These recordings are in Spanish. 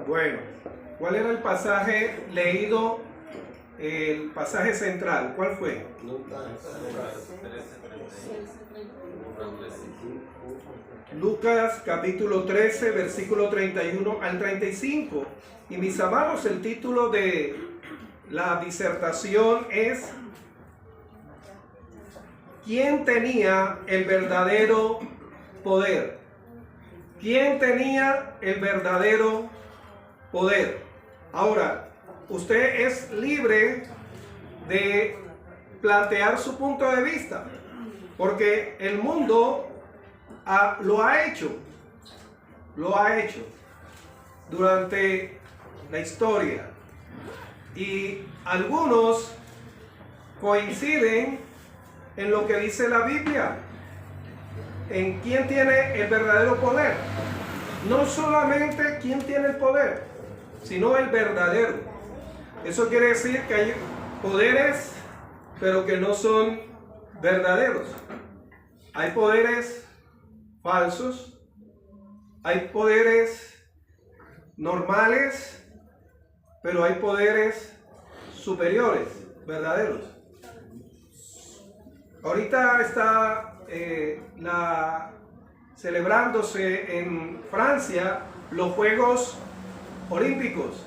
Bueno, ¿cuál era el pasaje leído? El pasaje central, ¿cuál fue? Lucas capítulo 13, versículo 31 al 35. Y mis amados, el título de la disertación es ¿quién tenía el verdadero poder? ¿Quién tenía el verdadero poder? Ahora, usted es libre de plantear su punto de vista, porque el mundo lo ha hecho durante la historia, y algunos coinciden en lo que dice la Biblia, en quién tiene el verdadero poder. No solamente quién tiene el poder, sino el verdadero. Eso quiere decir que hay poderes, pero que no son verdaderos. Hay poderes falsos, hay poderes normales, pero hay poderes superiores, verdaderos. Ahorita está celebrándose en Francia los Juegos Olímpicos,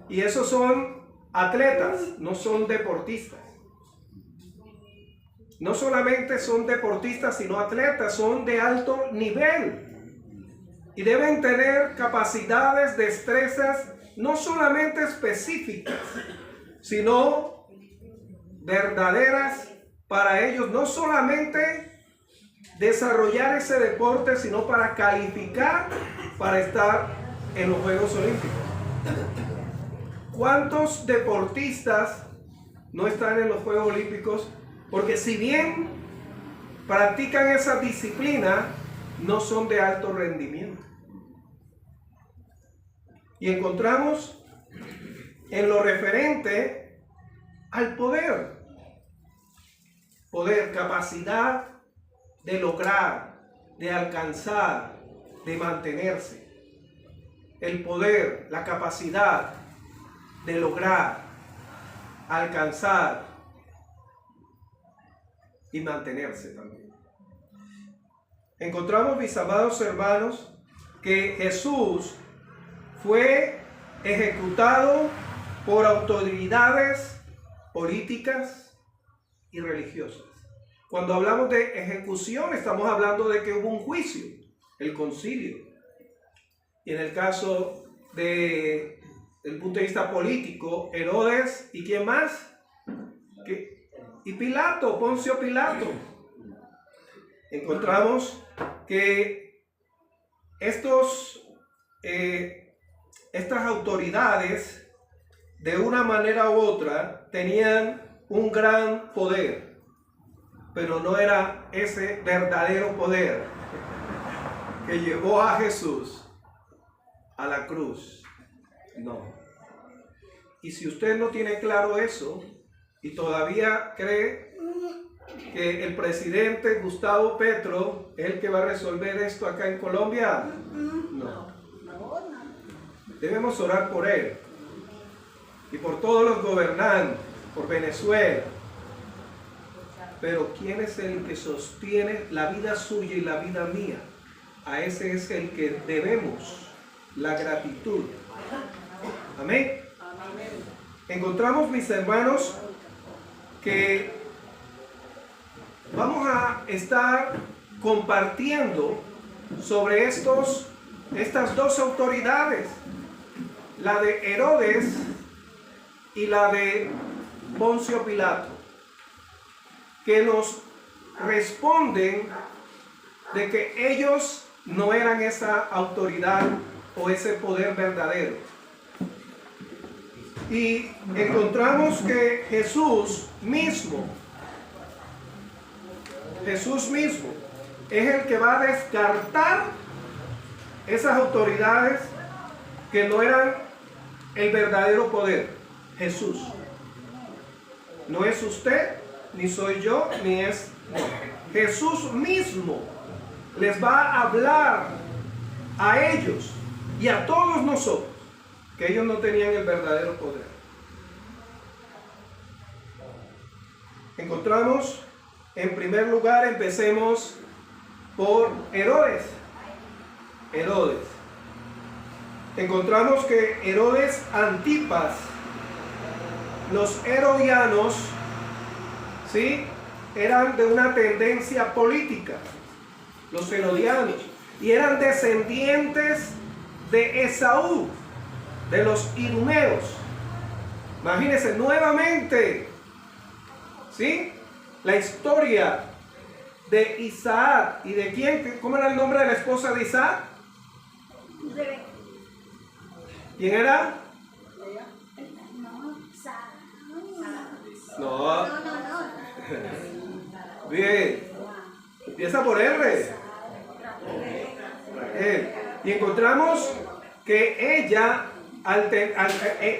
y esos son atletas, no son deportistas. No solamente son deportistas, sino atletas, son de alto nivel y deben tener capacidades, destrezas, no solamente específicas, sino verdaderas para ellos, no solamente desarrollar ese deporte, sino para calificar para estar en los Juegos Olímpicos. ¿Cuántos deportistas no están en los Juegos Olímpicos? Porque si bien practican esa disciplina, no son de alto rendimiento. Y encontramos en lo referente al poder, capacidad de lograr, de alcanzar, de mantenerse. El poder, la capacidad de lograr, alcanzar y mantenerse también. Encontramos, mis amados hermanos, que Jesús fue ejecutado por autoridades políticas y religiosas. Cuando hablamos de ejecución, estamos hablando de que hubo un juicio, el concilio. Y en el caso del punto de vista político, Herodes, ¿y quién más? Y Pilato, Poncio Pilato. Encontramos que estas autoridades, de una manera u otra, tenían un gran poder, pero no era ese verdadero poder que llevó a Jesús a la cruz. No. Y si usted no tiene claro eso y todavía cree que el presidente Gustavo Petro es el que va a resolver esto acá en Colombia, no. Debemos orar por él y por todos los gobernantes, por Venezuela. Pero ¿quién es el que sostiene la vida suya y la vida mía? A ese es el que debemos la gratitud. Amén. Encontramos, mis hermanos, que vamos a estar compartiendo sobre estas dos autoridades, la de Herodes y la de Poncio Pilato, que nos responden de que ellos no eran esa autoridad o ese poder verdadero. Y encontramos que Jesús mismo es el que va a descartar esas autoridades que no eran el verdadero poder. Jesús. No es usted, ni soy yo, ni es Jesús mismo. Les va a hablar a ellos y a todos nosotros que ellos no tenían el verdadero poder. Encontramos, en primer lugar, empecemos por Herodes. Herodes. Encontramos que Herodes Antipas, los herodianos, ¿sí?, eran de una tendencia política, los herodianos, y eran descendientes de Esaú, de los idumeos. Imagínense nuevamente, ¿sí?, la historia de Isaac. ¿Y de quién? ¿Cómo era el nombre de la esposa de Isaac? ¿Quién era? No. Bien. Empieza por R. Y encontramos que ella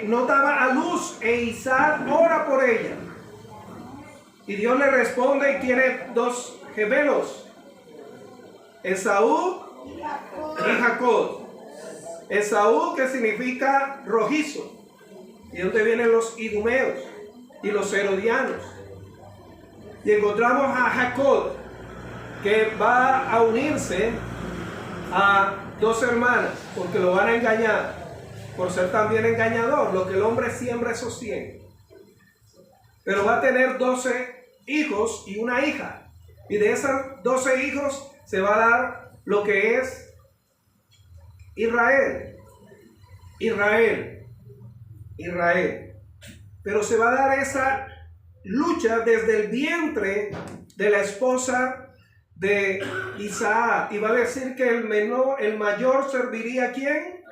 no daba a luz e Isaac ora por ella. Y Dios le responde y tiene dos gemelos, Esaú y Jacob. Esaú, que significa rojizo, y donde vienen los idumeos y los herodianos. Y encontramos a Jacob, que va a unirse a dos hermanas, porque lo van a engañar, por ser también engañador. Lo que el hombre siembra, eso siembra. Pero va a tener 12 hijos y una hija. Y de esos 12 hijos se va a dar lo que es Israel. Pero se va a dar esa lucha desde el vientre de la esposa de Isaac. Y va a decir que el mayor serviría ¿a quién?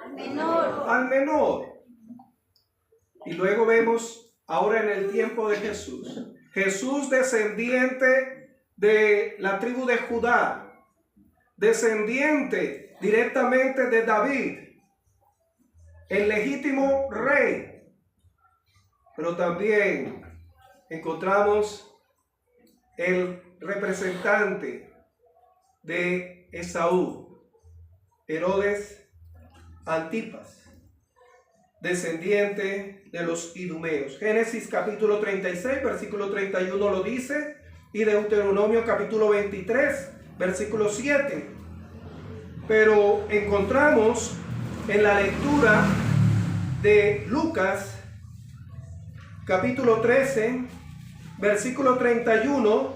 Al menor. Y luego vemos ahora en el tiempo de Jesús. Jesús, descendiente de la tribu de Judá, descendiente directamente de David, el legítimo rey. Pero también encontramos el representante de Esaú, Herodes Antipas, descendiente de los idumeos. Génesis capítulo 36, versículo 31 lo dice, y Deuteronomio capítulo 23, versículo 7. Pero encontramos en la lectura de Lucas capítulo 13, versículo 31,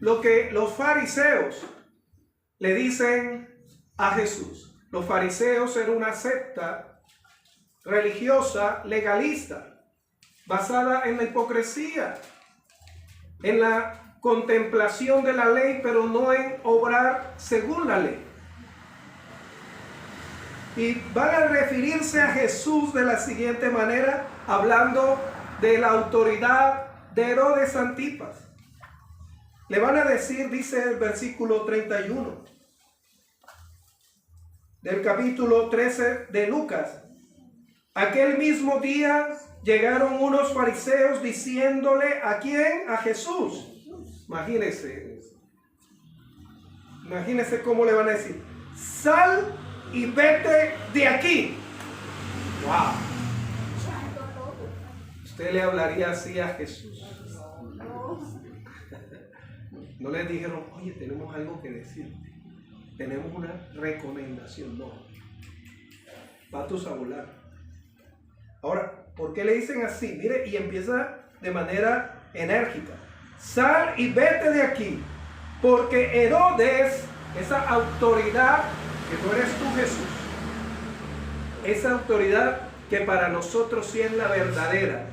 lo que los fariseos le dicen a Jesús. Los fariseos eran una secta religiosa legalista, basada en la hipocresía, en la contemplación de la ley, pero no en obrar según la ley. Y van a referirse a Jesús de la siguiente manera, hablando de la autoridad de Herodes Antipas. Le van a decir, dice el versículo 31 del capítulo 13 de Lucas: aquel mismo día llegaron unos fariseos diciéndole, ¿a quién? A Jesús. Imagínense cómo le van a decir: sal y vete de aquí. Wow. Usted le hablaría así a Jesús. No le dijeron, oye, tenemos algo que decirte, tenemos una recomendación. No, patos a volar. Ahora, ¿por qué le dicen así? Mire, y empieza de manera enérgica: sal y vete de aquí, porque Herodes, esa autoridad que no eres tú, Jesús, esa autoridad que para nosotros sí es la verdadera,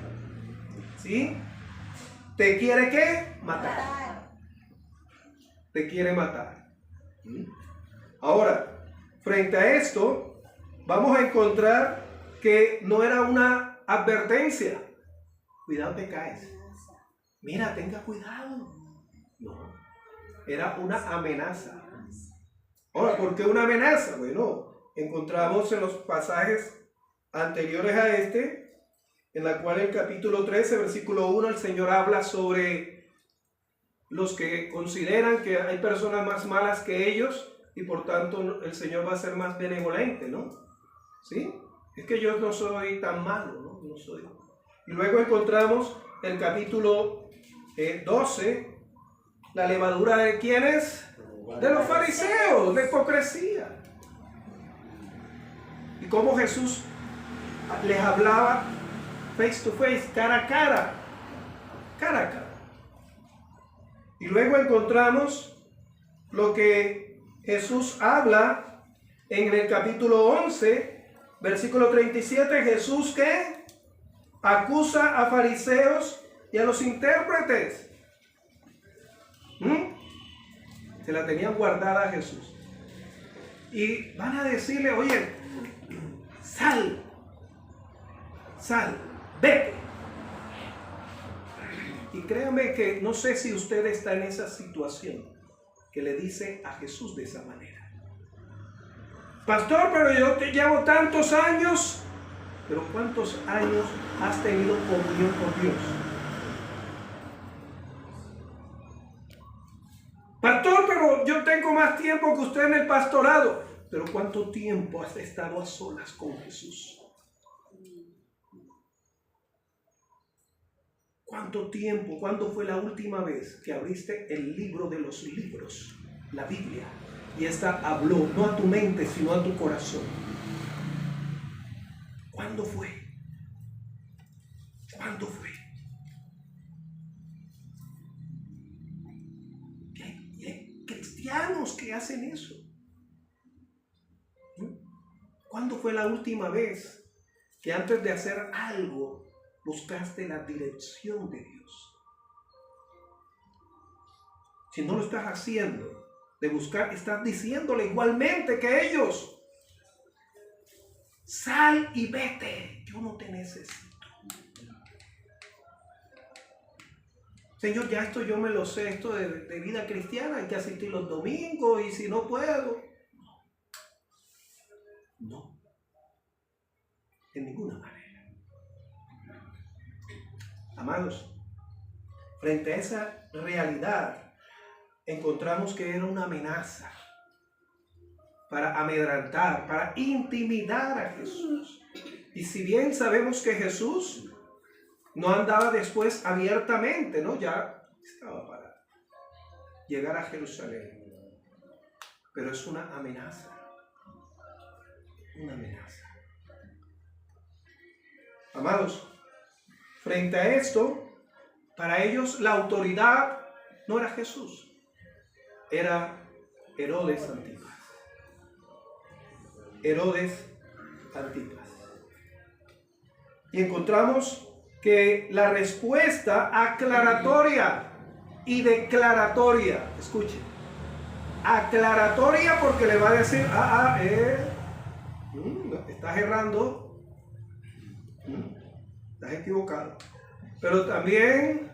¿sí? ¿Te quiere qué? Matar. Te quiere matar. Ahora, frente a esto, vamos a encontrar que no era una advertencia. Cuidado, te caes. Mira, tenga cuidado. No, era una amenaza. Ahora, ¿por qué una amenaza? Bueno, encontramos en los pasajes anteriores a este, en la cual el capítulo 13, versículo 1, el Señor habla sobre los que consideran que hay personas más malas que ellos y por tanto el Señor va a ser más benevolente, ¿no? ¿Sí? Es que yo no soy tan malo, ¿no? No soy. Y luego encontramos el capítulo 12, la levadura de ¿quiénes? De los fariseos, de hipocresía. Y cómo Jesús les hablaba face to face, cara a cara. Cara a cara. Y luego encontramos lo que Jesús habla en el capítulo 11, versículo 37. Jesús, ¿qué? Acusa a fariseos y a los intérpretes. Se la tenían guardada a Jesús. Y van a decirle, oye, sal, vete. Y créame que no sé si usted está en esa situación que le dice a Jesús de esa manera. Pastor, pero yo te llevo tantos años. Pero ¿cuántos años has tenido comunión con Dios? Pastor, pero yo tengo más tiempo que usted en el pastorado. Pero ¿cuánto tiempo has estado a solas con Jesús? ¿Cuánto tiempo? ¿Cuándo fue la última vez que abriste el libro de los libros, la Biblia? Y esta habló, no a tu mente, sino a tu corazón. ¿Cuándo fue? ¿Cuándo fue? Hay cristianos que hacen eso. ¿Cuándo fue la última vez que antes de hacer algo buscaste la dirección de Dios? Si no lo estás haciendo, de buscar, estás diciéndole igualmente que ellos. Sal y vete, yo no te necesito. Señor, ya esto yo me lo sé, esto de vida cristiana, hay que asistir los domingos y si no puedo. No, en ninguna manera. Amados, frente a esa realidad, encontramos que era una amenaza para amedrantar, para intimidar a Jesús. Y si bien sabemos que Jesús no andaba después abiertamente, ¿no? Ya estaba para llegar a Jerusalén. Pero es una amenaza. Una amenaza. Amados, frente a esto, para ellos la autoridad no era Jesús, era Herodes Antipas. Herodes Antipas. Y encontramos que la respuesta aclaratoria y declaratoria, escuchen, aclaratoria porque le va a decir, estás errando, estás equivocado, pero también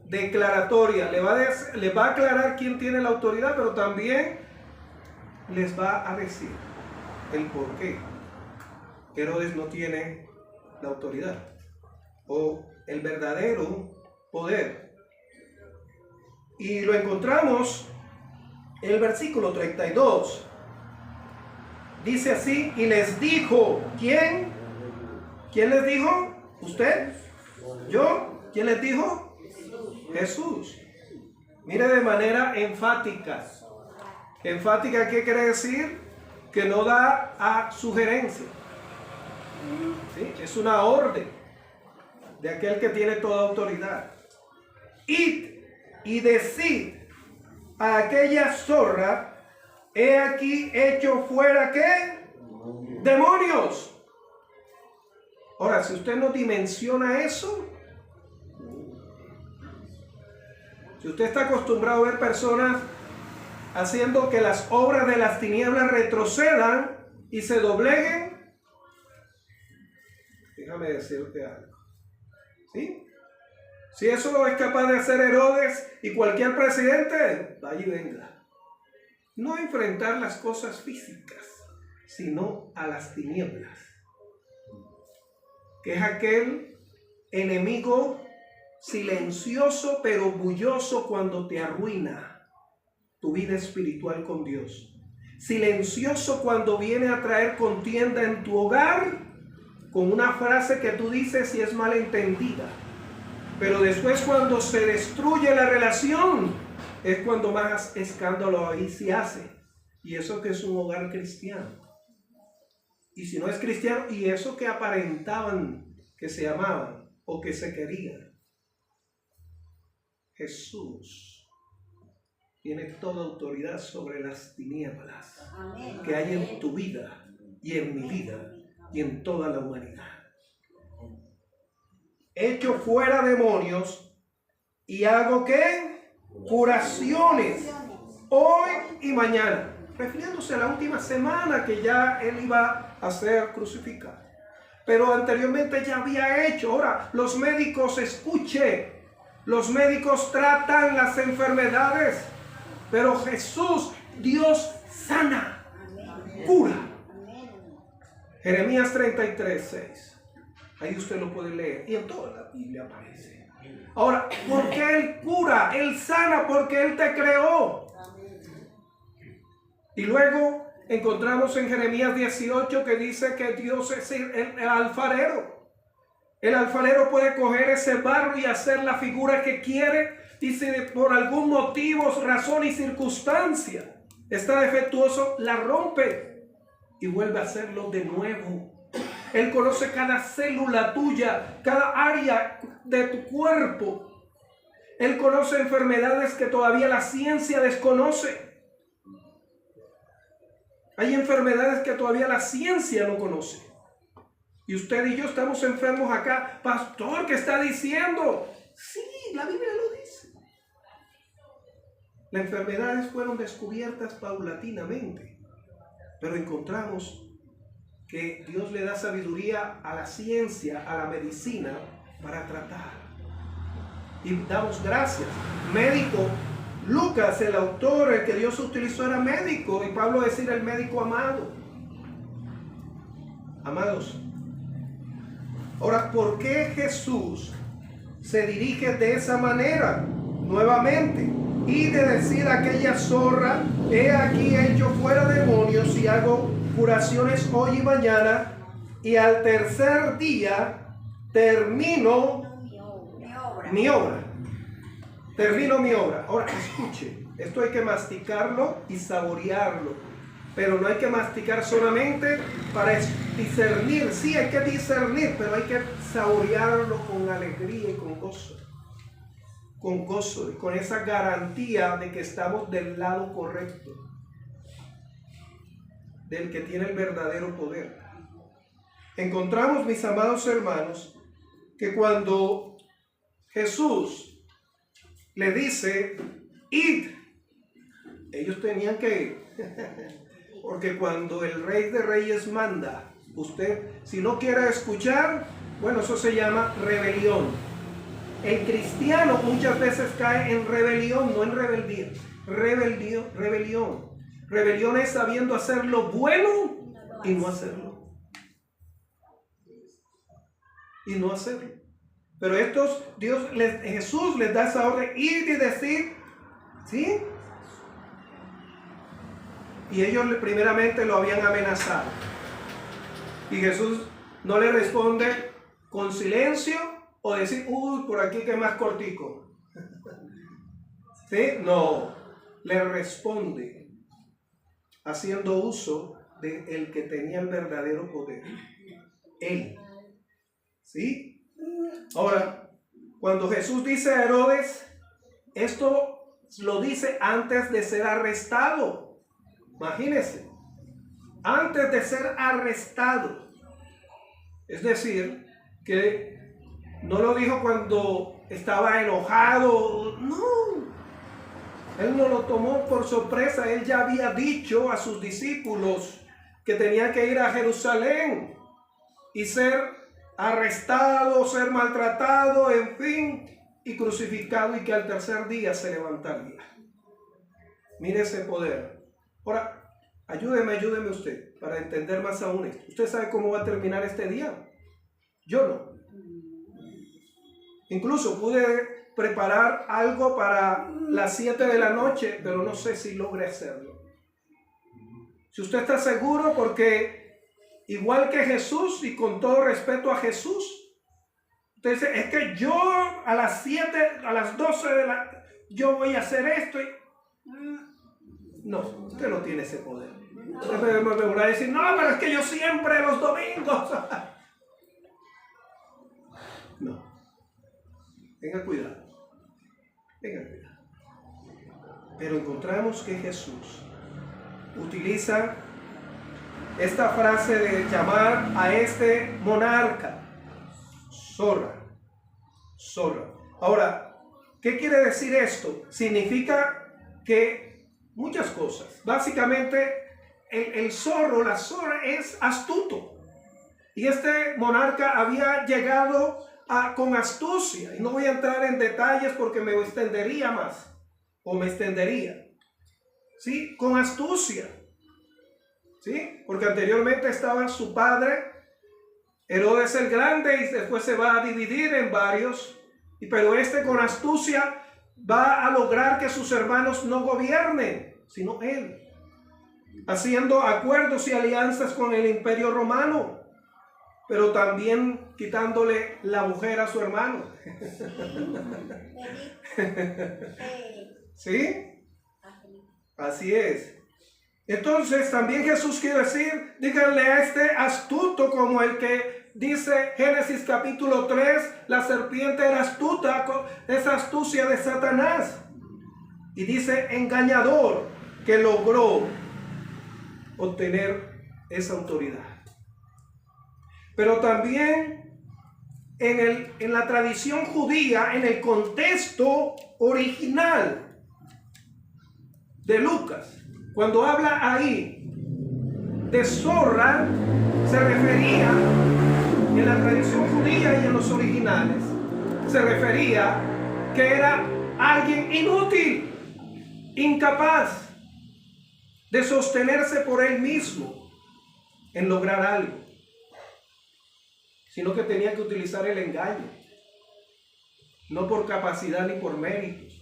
declaratoria, le va a aclarar quién tiene la autoridad, pero también les va a decir el por qué Herodes no tiene la autoridad o el verdadero poder. Y lo encontramos en el versículo 32. Dice así, y les dijo, ¿quién? ¿Quién les dijo? ¿Usted? ¿Yo? ¿Quién les dijo? Jesús. Mire de manera enfática. Enfática, ¿qué quiere decir? Que no da a sugerencia. ¿Sí? Es una orden de aquel que tiene toda autoridad. Id y decid a aquella zorra, he aquí hecho fuera, ¿qué? Demonios. Ahora, si usted no dimensiona eso, si usted está acostumbrado a ver personas haciendo que las obras de las tinieblas retrocedan y se dobleguen, déjame decirte algo. ¿Sí? Si eso es capaz de hacer Herodes y cualquier presidente, vaya y venga. No enfrentar las cosas físicas, sino a las tinieblas, que es aquel enemigo silencioso pero bulloso cuando te arruina tu vida espiritual con Dios. Silencioso cuando viene a traer contienda en tu hogar con una frase que tú dices y es malentendida. Pero después, cuando se destruye la relación, es cuando más escándalo ahí se hace. Y eso que es un hogar cristiano. Y si no es cristiano, y eso que aparentaban que se amaban o que se querían. Jesús tiene toda autoridad sobre las tinieblas que hay en tu vida y en mi vida y en toda la humanidad. Echo fuera demonios y hago ¿qué? Curaciones hoy y mañana. Refiriéndose a la última semana que ya él iba a ser crucificado. Pero anteriormente ya había hecho. Ahora, los médicos, escuche, los médicos tratan las enfermedades, pero Jesús, Dios, sana, cura. Jeremías 33:6. Ahí usted lo puede leer. Y en toda la Biblia aparece. Ahora, ¿por qué Él cura? Él sana porque Él te creó. Y luego encontramos en Jeremías 18 que dice que Dios es el alfarero. El alfarero puede coger ese barro y hacer la figura que quiere. Y si por algún motivo, razón y circunstancia está defectuoso, la rompe y vuelve a hacerlo de nuevo. Él conoce cada célula tuya, cada área de tu cuerpo. Él conoce enfermedades que todavía la ciencia desconoce. Hay enfermedades que todavía la ciencia no conoce. Y usted y yo estamos enfermos acá. Pastor, ¿qué está diciendo? Sí, la Biblia lo dice. Las enfermedades fueron descubiertas paulatinamente. Pero encontramos que Dios le da sabiduría a la ciencia, a la medicina, para tratar. Y damos gracias. Médico, Lucas, el autor, el que Dios utilizó, era médico. Y Pablo decía el médico amado. Amados. Ahora, ¿por qué Jesús se dirige de esa manera? Nuevamente. Y de decir a aquella zorra, he aquí hecho fuera demonios y hago curaciones hoy y mañana, y al tercer día termino mi obra. Termino mi obra. Ahora, escuche, esto hay que masticarlo y saborearlo, pero no hay que masticar solamente para discernir. Sí, hay que discernir, pero hay que saborearlo con alegría y con gozo. Con gozo y con esa garantía de que estamos del lado correcto, del que tiene el verdadero poder. Encontramos, mis amados hermanos, que cuando Jesús le dice, id, ellos tenían que ir. Porque cuando el Rey de Reyes manda, usted, si no quiere escuchar, bueno, eso se llama rebelión. El cristiano muchas veces cae en rebelión, no en rebeldía. Rebelión. Rebelión es sabiendo hacer lo bueno y no hacerlo. Y no hacerlo. Pero Jesús les da esa orden, ir y decir, ¿sí? Y ellos primeramente lo habían amenazado. Y Jesús no le responde con silencio o decir, uy, por aquí que es más cortico. ¿Sí? No, le responde haciendo uso del que tenía el verdadero poder. Él. ¿Sí? Ahora, cuando Jesús dice a Herodes, esto lo dice antes de ser arrestado. Imagínense, antes de ser arrestado. Es decir, que no lo dijo cuando estaba enojado. No, él no lo tomó por sorpresa. Él ya había dicho a sus discípulos que tenía que ir a Jerusalén y ser arrestado, ser maltratado, en fin, y crucificado, y que al tercer día se levantaría. Mire ese poder. Ahora, ayúdeme usted para entender más aún esto. ¿Usted sabe cómo va a terminar este día? Yo no. Incluso pude preparar algo para las 7 de la noche, pero no sé si logre hacerlo. Si usted está seguro, porque igual que Jesús y con todo respeto a Jesús. Entonces, es que yo a las 7, a las 12 yo voy a hacer esto. No, usted no tiene ese poder. Usted me va a decir, no, pero es que yo siempre los domingos. No. Tenga cuidado. Tenga cuidado. Pero encontramos que Jesús utiliza esta frase de llamar a este monarca zorra. Zorra. Ahora, ¿qué quiere decir esto? Significa que muchas cosas. Básicamente, el zorro, la zorra es astuto. Y este monarca había llegado con astucia. Y no voy a entrar en detalles porque me extendería más. O me extendería. ¿Sí? Con astucia. ¿Sí? Porque anteriormente estaba su padre, Herodes el Grande, y después se va a dividir en varios. Pero con astucia va a lograr que sus hermanos no gobiernen, sino él. Haciendo acuerdos y alianzas con el Imperio Romano, pero también quitándole la mujer a su hermano. ¿Sí? Así es. Entonces también Jesús quiere decir, díganle a este astuto, como el que dice Génesis capítulo 3, la serpiente era astuta, esa astucia de Satanás. Y dice engañador, que logró obtener esa autoridad. Pero también en la tradición judía, en el contexto original de Lucas, cuando habla ahí de zorra, se refería, en la tradición judía y en los originales, se refería que era alguien inútil, incapaz de sostenerse por él mismo en lograr algo, sino que tenía que utilizar el engaño, no por capacidad ni por méritos.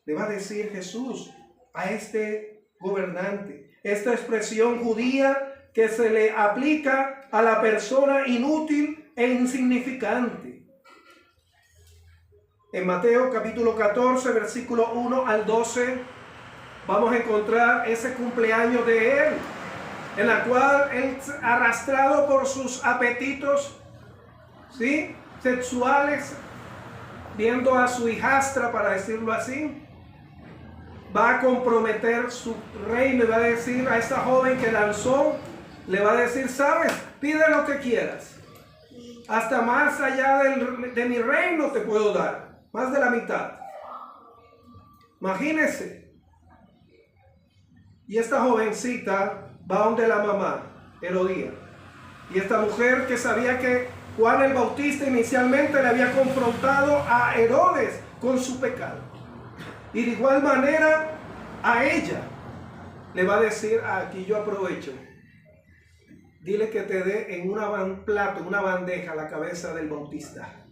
Le va a decir Jesús a este gobernante, esta expresión judía que se le aplica a la persona inútil e insignificante. En Mateo capítulo 14, versículo 1 al 12, vamos a encontrar ese cumpleaños de él, en la cual él, arrastrado por sus apetitos, ¿sí?, sexuales, viendo a su hijastra, para decirlo así, va a comprometer su reino y va a decir a esta joven que lanzó, le va a decir, sabes, pide lo que quieras, hasta más allá de mi reino te puedo dar, más de la mitad. Imagínense. Y esta jovencita va donde la mamá, Herodías. Y esta mujer que sabía que Juan el Bautista inicialmente le había confrontado a Herodes con su pecado. Y de igual manera a ella le va a decir, aquí yo aprovecho. Dile que te dé en un plato, en una bandeja, la cabeza del Bautista.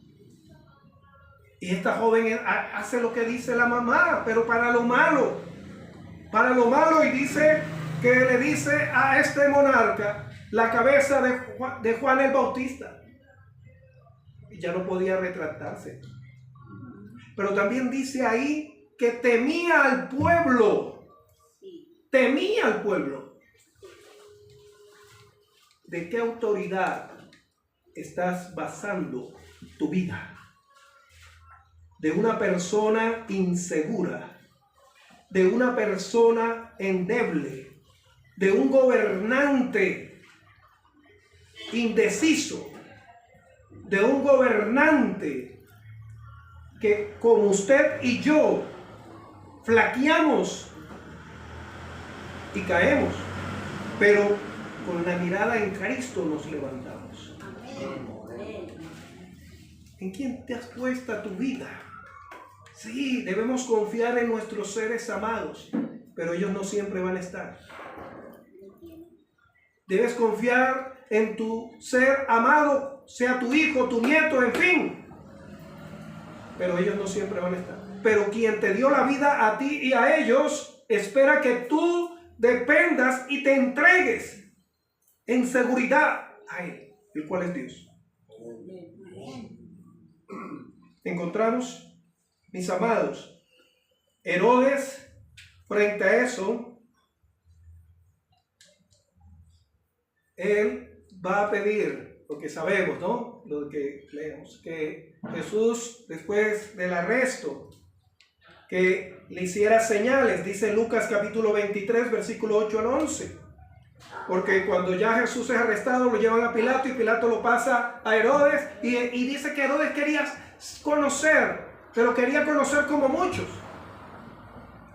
Y esta joven hace lo que dice la mamá, pero para lo malo. Para lo malo, y dice que le dice a este monarca la cabeza de Juan el Bautista. Y ya no podía retractarse. Pero también dice ahí que temía al pueblo. Temía al pueblo. ¿De qué autoridad estás basando tu vida? De una persona insegura, de una persona endeble, de un gobernante indeciso, de un gobernante que, como usted y yo, flaqueamos y caemos, pero con la mirada en Cristo nos levantamos. ¿En quién te has puesto tu vida? Sí, debemos confiar en nuestros seres amados, pero ellos no siempre van a estar. Debes confiar en tu ser amado, sea tu hijo, tu nieto, en fin. Pero ellos no siempre van a estar. Pero quien te dio la vida a ti y a ellos, espera que tú dependas y te entregues en seguridad a Él, el cual es Dios. Encontramos, mis amados, Herodes, frente a eso, él va a pedir lo que sabemos, ¿no? Lo que leemos, que Jesús, después del arresto, que le hiciera señales, dice Lucas capítulo 23, versículo 8 al 11. Porque cuando ya Jesús es arrestado, lo llevan a Pilato y Pilato lo pasa a Herodes y dice que Herodes quería conocer, pero quería conocer como muchos.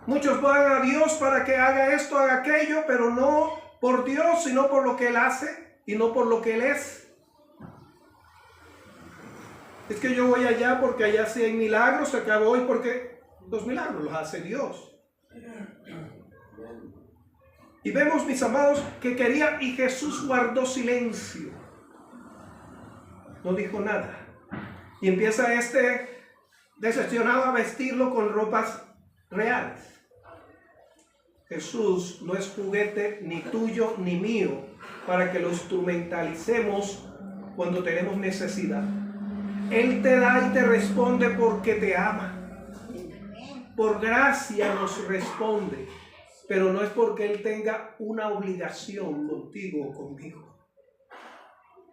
Muchos van a Dios para que haga esto, haga aquello, pero no por Dios, sino por lo que Él hace y no por lo que Él es. Es que yo voy allá porque allá sí hay milagros, acá voy porque los milagros los hace Dios. Y vemos, mis amados, que quería, y Jesús guardó silencio. No dijo nada. Y empieza decepcionado a vestirlo con ropas reales. Jesús no es juguete ni tuyo ni mío para que lo instrumentalicemos cuando tenemos necesidad. Él te da y te responde porque te ama. Por gracia nos responde, pero no es porque Él tenga una obligación contigo o conmigo.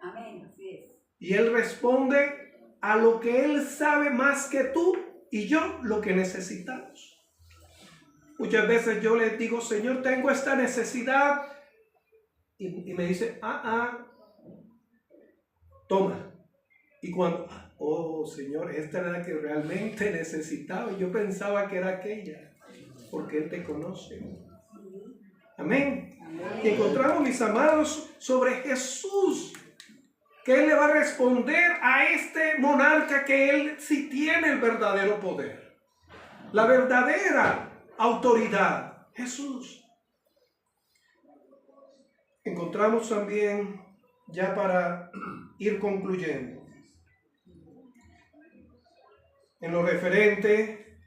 Amén, así es. Y Él responde a lo que Él sabe más que tú y yo lo que necesitamos. Muchas veces yo le digo, Señor, tengo esta necesidad. Y me dice, toma. Y cuando, oh Señor, esta era la que realmente necesitaba. Y yo pensaba que era aquella, porque Él te conoce. Amén. Amén. Y encontramos, mis amados, sobre Jesús, que Él le va a responder a este monarca que Él sí tiene el verdadero poder. La verdadera autoridad, Jesús. Encontramos también, ya para ir concluyendo, en lo referente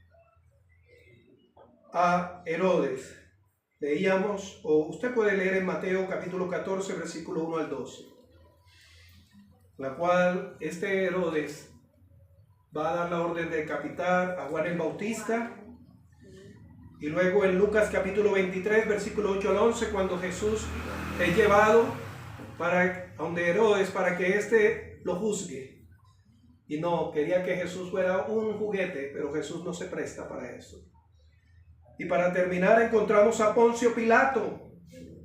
a Herodes, leíamos, o usted puede leer en Mateo capítulo 14, versículo 1 al 12, la cual este Herodes va a dar la orden de decapitar a Juan el Bautista. Y luego en Lucas capítulo 23, versículo 8 al 11, cuando Jesús es llevado a donde Herodes para que éste lo juzgue. Y no, quería que Jesús fuera un juguete, pero Jesús no se presta para eso. Y para terminar encontramos a Poncio Pilato,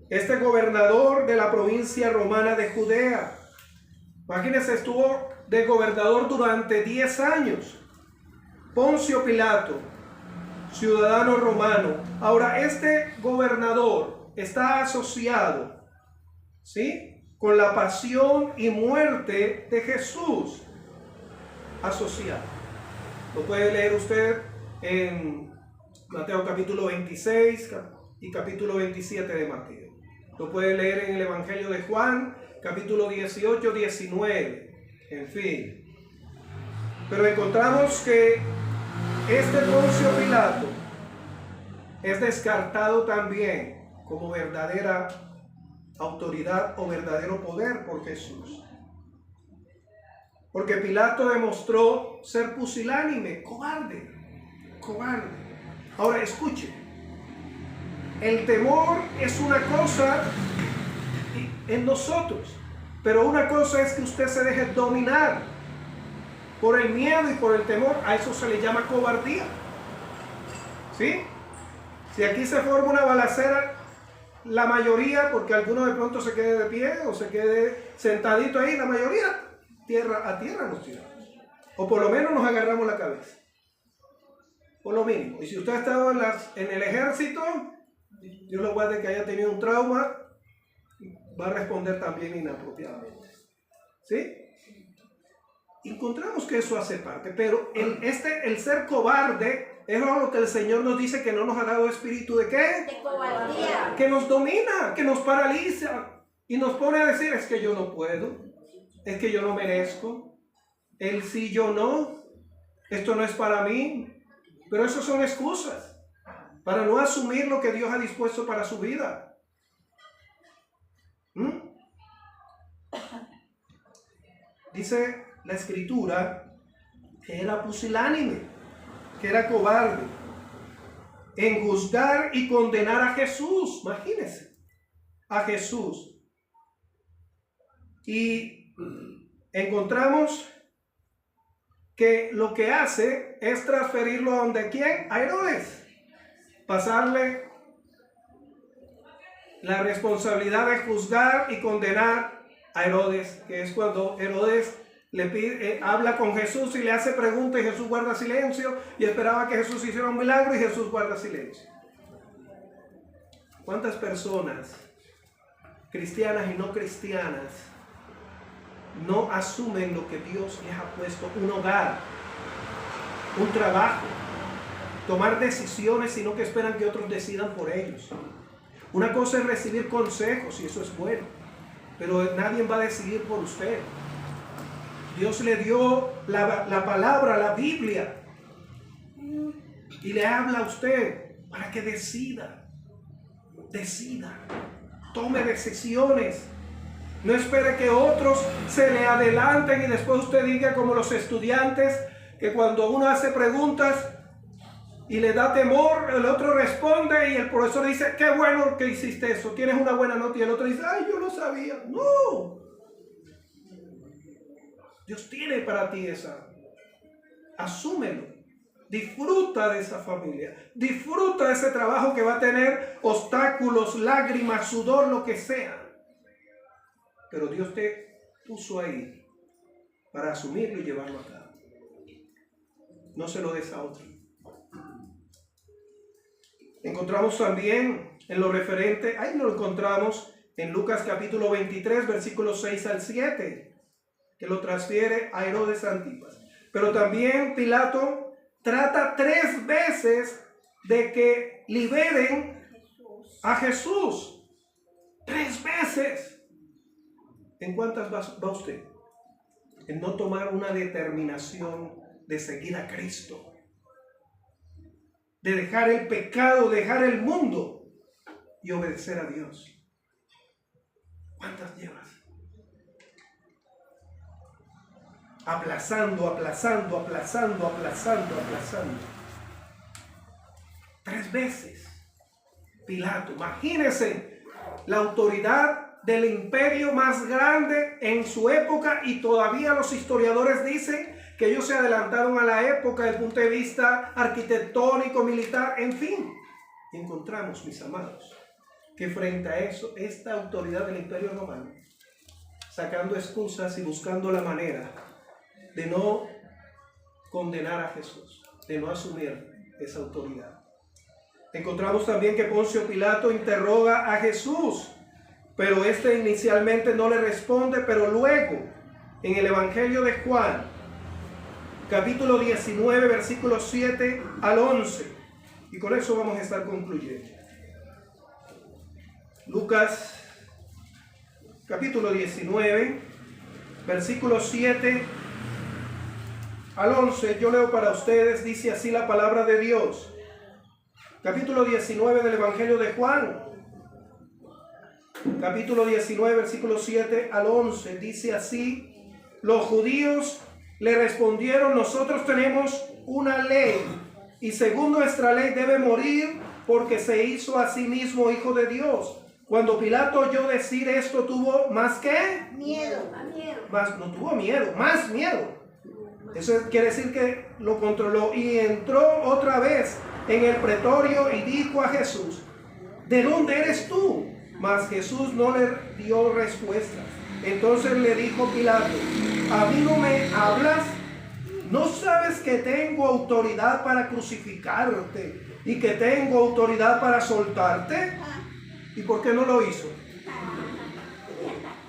este gobernador de la provincia romana de Judea. Imagínense, estuvo de gobernador durante 10 años. Poncio Pilato, ciudadano romano. Ahora, este gobernador está asociado, ¿sí?, con la pasión y muerte de Jesús. Asociado. Lo puede leer usted en Mateo capítulo 26 y capítulo 27 de Mateo. Lo puede leer en el Evangelio de Juan, capítulo 18, 19. En fin. Pero encontramos que este Poncio Pilato es descartado también como verdadera autoridad o verdadero poder por Jesús. Porque Pilato demostró ser pusilánime, cobarde. Ahora escuche, el temor es una cosa en nosotros, pero una cosa es que usted se deje dominar por el miedo y por el temor. A eso se le llama cobardía. ¿Sí? Si aquí se forma una balacera, la mayoría, porque alguno de pronto se quede de pie o se quede sentadito ahí, la mayoría a tierra nos tiramos. O por lo menos nos agarramos la cabeza. Por lo mínimo. Y si usted ha estado en el ejército, Dios lo guarde que haya tenido un trauma, va a responder también inapropiadamente. ¿Sí? Encontramos que eso hace parte, pero el ser cobarde es lo que el Señor nos dice, que no nos ha dado espíritu de ¿qué? De cobardía. Que nos domina, que nos paraliza y nos pone a decir, es que yo no puedo, es que yo no merezco, él sí, yo no, esto no es para mí. Pero eso son excusas para no asumir lo que Dios ha dispuesto para su vida. dice la escritura que era pusilánime, que era cobarde en juzgar y condenar a Jesús. Imagínense, a Jesús. Y encontramos que lo que hace es transferirlo a donde quién, a Herodes, pasarle la responsabilidad de juzgar y condenar a Herodes, que es cuando Herodes le pide, habla con Jesús y le hace preguntas y Jesús guarda silencio, y esperaba que Jesús hiciera un milagro y Jesús guarda silencio. ¿Cuántas personas, cristianas y no cristianas, no asumen lo que Dios les ha puesto? Un hogar, un trabajo, tomar decisiones, sino que esperan que otros decidan por ellos. Una cosa es recibir consejos, y eso es bueno, pero nadie va a decidir por usted. Dios le dio la palabra, la Biblia, y le habla a usted para que decida, tome decisiones. No espere que otros se le adelanten y después usted diga, como los estudiantes, que cuando uno hace preguntas y le da temor, el otro responde y el profesor dice, qué bueno que hiciste eso, tienes una buena nota, y el otro dice, ay, yo no sabía. No, Dios tiene para ti esa. Asúmelo. Disfruta de esa familia. Disfruta de ese trabajo que va a tener obstáculos, lágrimas, sudor, lo que sea. Pero Dios te puso ahí para asumirlo y llevarlo a cabo. No se lo des a otro. Encontramos también en lo referente, ahí lo encontramos en Lucas capítulo 23, versículos 6 al 7. Que lo transfiere a Herodes Antipas. Pero también Pilato trata 3 veces de que liberen a Jesús. 3 veces. ¿En cuántas va usted? En no tomar una determinación de seguir a Cristo, de dejar el pecado, dejar el mundo y obedecer a Dios. ¿Cuántas llevas? Aplazando. 3 veces. Pilato, imagínense la autoridad del imperio más grande en su época, y todavía los historiadores dicen que ellos se adelantaron a la época desde el punto de vista arquitectónico, militar, en fin. Encontramos, mis amados, que frente a eso, esta autoridad del imperio romano, sacando excusas y buscando la manera de no condenar a Jesús, de no asumir esa autoridad. Encontramos también que Poncio Pilato interroga a Jesús, pero este inicialmente no le responde, pero luego en el Evangelio de Juan, capítulo 19, versículos 7 al 11, y con eso vamos a estar concluyendo. Lucas, capítulo 19, versículos 7 al 11, yo leo para ustedes, dice así la palabra de Dios. Capítulo 19 del Evangelio de Juan, capítulo 19, versículos 7 al 11, dice así: los judíos le respondieron, nosotros tenemos una ley, y según nuestra ley debe morir, porque se hizo a sí mismo hijo de Dios. Cuando Pilato oyó decir esto, tuvo más que miedo. Más, no tuvo miedo, más miedo. Eso quiere decir que lo controló, y entró otra vez en el pretorio y dijo a Jesús: ¿de dónde eres tú? Mas Jesús no le dio respuesta. Entonces le dijo Pilato: ¿a mí no me hablas? ¿No sabes que tengo autoridad para crucificarte y que tengo autoridad para soltarte? ¿Y por qué no lo hizo?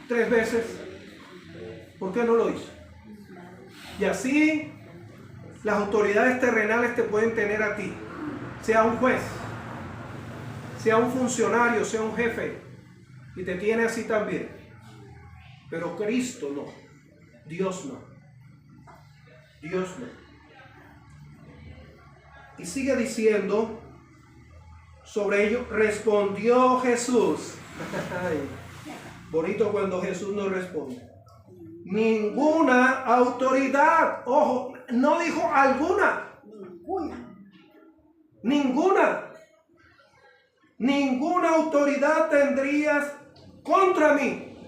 3 veces. ¿Por qué no lo hizo? Y así las autoridades terrenales te pueden tener a ti, sea un juez, sea un funcionario, sea un jefe, y te tiene así también. Pero Cristo no, Dios no, Dios no. Y sigue diciendo sobre ello, respondió Jesús. Bonito cuando Jesús no responde. Ninguna autoridad. Ojo, no dijo alguna. Ninguna. Ninguna autoridad tendrías contra mí.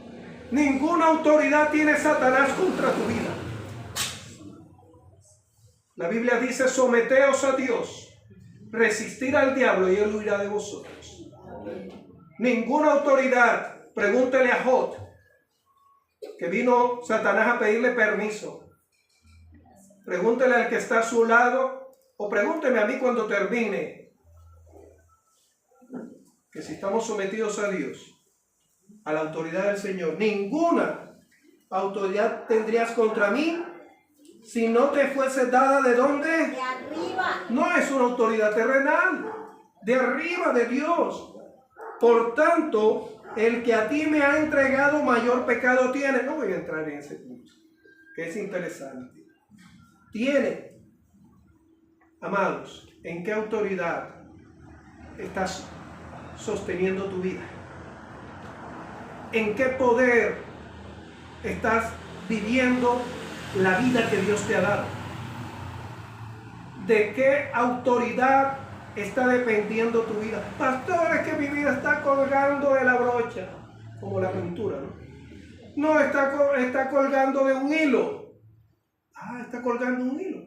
Ninguna autoridad tiene Satanás contra tu vida. La Biblia dice: someteos a Dios, resistir al diablo y él huirá de vosotros. Ninguna autoridad. Pregúntele a Job, que vino Satanás a pedirle permiso. Pregúntele al que está a su lado, o pregúnteme a mí cuando termine, que si estamos sometidos a Dios, a la autoridad del Señor, ninguna autoridad tendrías contra mí si no te fuese dada ¿de dónde? De arriba. No es una autoridad terrenal, de arriba, de Dios. Por tanto, el que a ti me ha entregado mayor pecado tiene. No voy a entrar en ese punto, que es interesante. Tiene. Amados, ¿en qué autoridad estás sosteniendo tu vida? ¿En qué poder estás viviendo la vida que Dios te ha dado? ¿De qué autoridad está dependiendo tu vida? Pastor, es que mi vida está colgando de la brocha, como la pintura, ¿no? No, está colgando de un hilo. Ah, está colgando un hilo.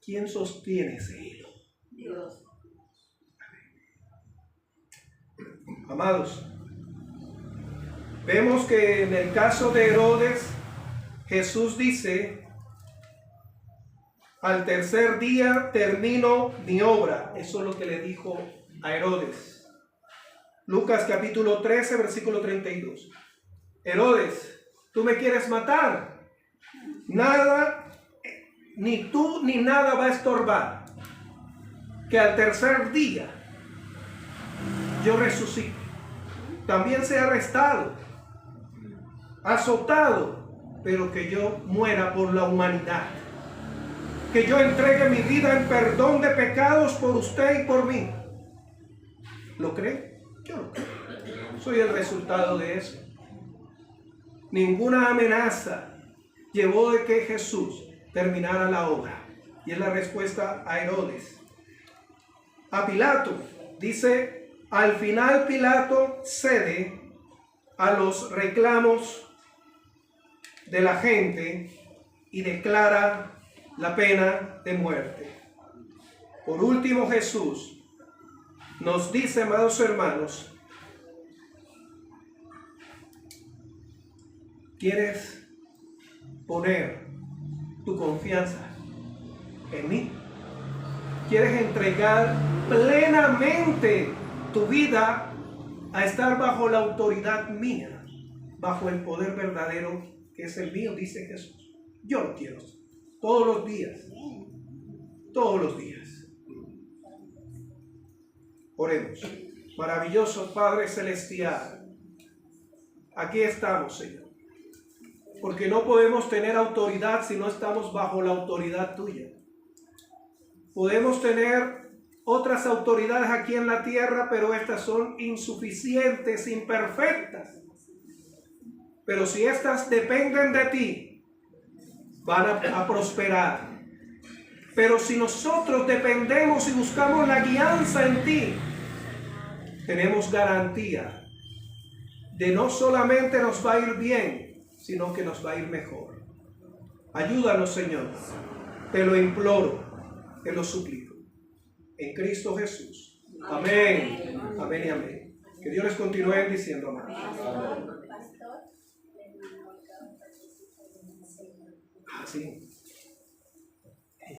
¿Quién sostiene ese hilo? Dios. Amados, vemos que en el caso de Herodes, Jesús dice: al tercer día termino mi obra. Eso es lo que le dijo a Herodes. Lucas capítulo 13, versículo 32. Herodes, ¿tú me quieres matar? Nada, ni tú ni nada va a estorbar que al tercer día yo resucite. También sea arrestado, azotado, pero que yo muera por la humanidad. Que yo entregue mi vida en perdón de pecados por usted y por mí. ¿Lo cree? Yo lo creo. Soy el resultado de eso. Ninguna amenaza llevó de que Jesús terminara la obra. Y es la respuesta a Herodes. A Pilato, dice: al final Pilato cede a los reclamos de la gente y declara la pena de muerte. Por último, Jesús nos dice, amados hermanos, ¿quieres poner tu confianza en mí? ¿Quieres entregar plenamente tu vida a estar bajo la autoridad mía, bajo el poder verdadero que es el mío? Dice Jesús. Yo lo quiero todos los días. Todos los días. Oremos. Maravilloso Padre Celestial, aquí estamos, Señor, porque no podemos tener autoridad si no estamos bajo la autoridad tuya. Podemos tener otras autoridades aquí en la tierra, pero estas son insuficientes, imperfectas. Pero si estas dependen de ti, van a prosperar. Pero si nosotros dependemos y buscamos la guianza en ti, tenemos garantía de no solamente nos va a ir bien, sino que nos va a ir mejor. Ayúdanos, Señor. Te lo imploro, te lo suplico. En Cristo Jesús. Amén. Amén y amén. Que Dios les continúe bendiciendo, amados. Pastor, Sí.